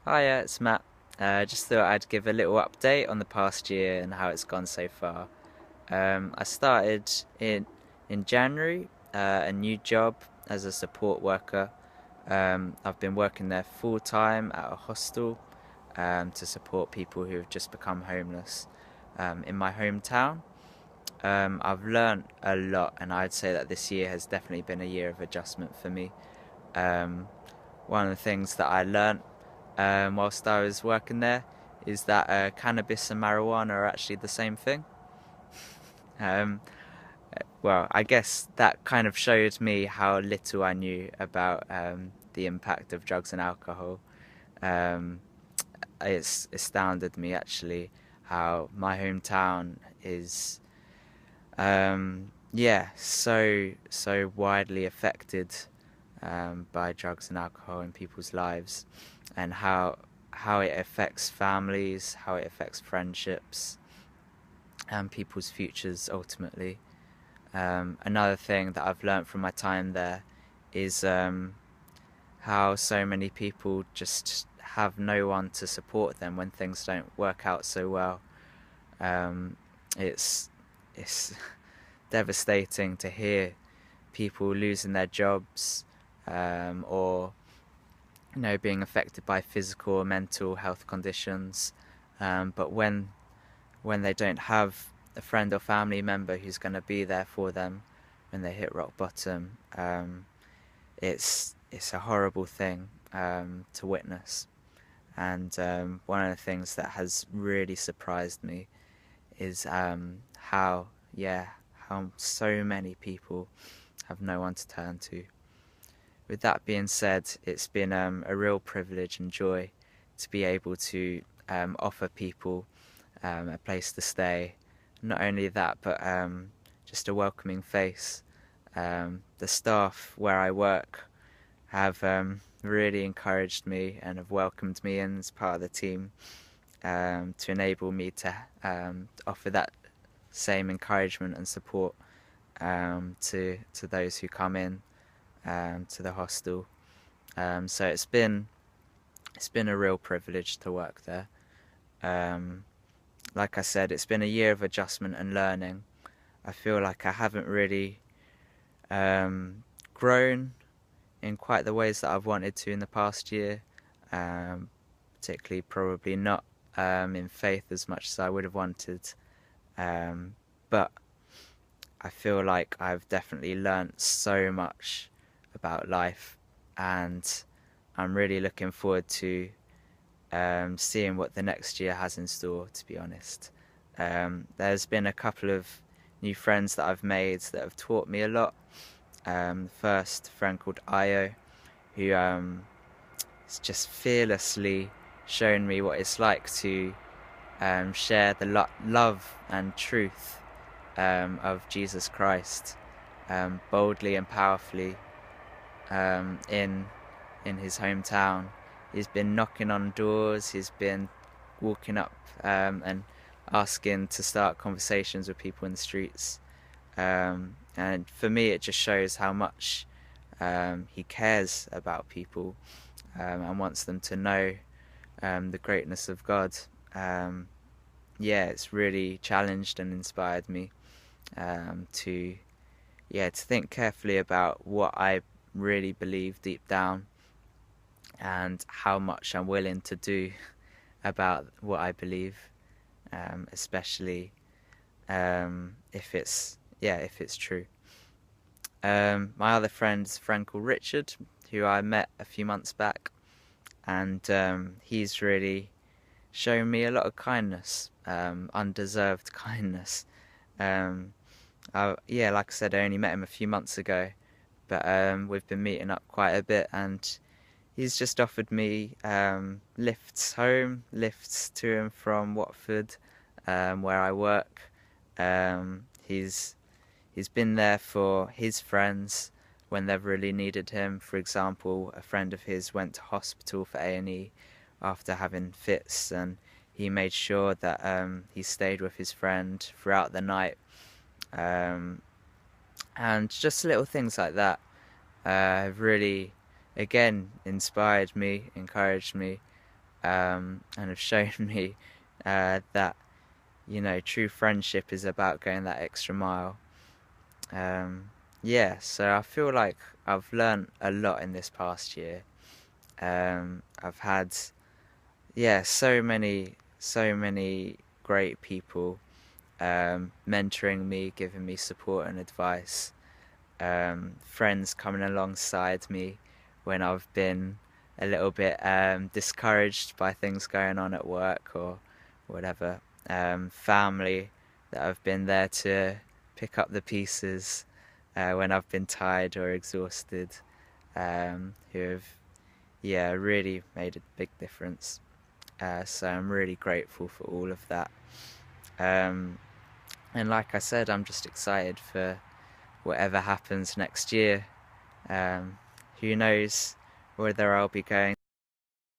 Hiya, it's Matt. Just thought I'd give a little update on the past year and how it's gone so far. I started in January, a new job as a support worker. I've been working there full time at a hostel to support people who have just become homeless in my hometown. I've learnt a lot, and I'd say that this year has definitely been a year of adjustment for me. Um, One of the things that I learnt whilst I was working there is that cannabis and marijuana are actually the same thing. Um, well, I guess that kind of showed me how little I knew about the impact of drugs and alcohol. Um, it's astounded me actually how my hometown is, yeah, so widely affected by drugs and alcohol in people's lives, and how it affects families, how it affects friendships, and people's futures ultimately. Another thing that I've learned from my time there is how so many people just have no one to support them when things don't work out so well. Um, it's it's devastating to hear people losing their jobs, or being affected by physical or mental health conditions. But when they don't have a friend or family member who's going to be there for them when they hit rock bottom, it's a horrible thing to witness. And one of the things that has really surprised me is how how so many people have no one to turn to. With that being said, it's been a real privilege and joy to be able to offer people a place to stay. Not only that, but just a welcoming face. The staff where I work have really encouraged me and have welcomed me in as part of the team, to enable me to offer that same encouragement and support to those who come in to the hostel. So it's been a real privilege to work there. Um, like I said, it's been a year of adjustment and learning. I feel like I haven't really grown in quite the ways that I've wanted to in the past year. Particularly, probably not in faith as much as I would have wanted. But I feel like I've definitely learnt so much about life, and I'm really looking forward to seeing what the next year has in store, to be honest. There's been a couple of new friends that I've made that have taught me a lot. First, a friend called Io, who has just fearlessly shown me what it's like to share the love and truth of Jesus Christ boldly and powerfully in his hometown. He's been knocking on doors. He's been walking up and asking to start conversations with people in the streets. And for me, it just shows how much he cares about people and wants them to know the greatness of God. Yeah, it's really challenged and inspired me to think carefully about what I really believe deep down, and how much I'm willing to do about what I believe, especially if it's true. My other friend is a friend called Richard, who I met a few months back, and he's really shown me a lot of kindness, undeserved kindness. Like I said, I only met him a few months ago, but we've been meeting up quite a bit, and he's just offered me lifts home, lifts to and from Watford, where I work. He's been there for his friends when they've really needed him. For example, a friend of his went to hospital for A&E after having fits, and he made sure that he stayed with his friend throughout the night. And just little things like that have really, again, inspired me, encouraged me, and have shown me that true friendship is about going that extra mile. Um, yeah, so I feel like I've learned a lot in this past year. I've had, yeah, so many great people mentoring me, giving me support and advice. Friends coming alongside me when I've been a little bit discouraged by things going on at work or whatever. Family that have been there to pick up the pieces when I've been tired or exhausted, who have, yeah, really made a big difference. So I'm really grateful for all of that. Um, and like I said, I'm just excited for whatever happens next year. Um, who knows whether I'll be going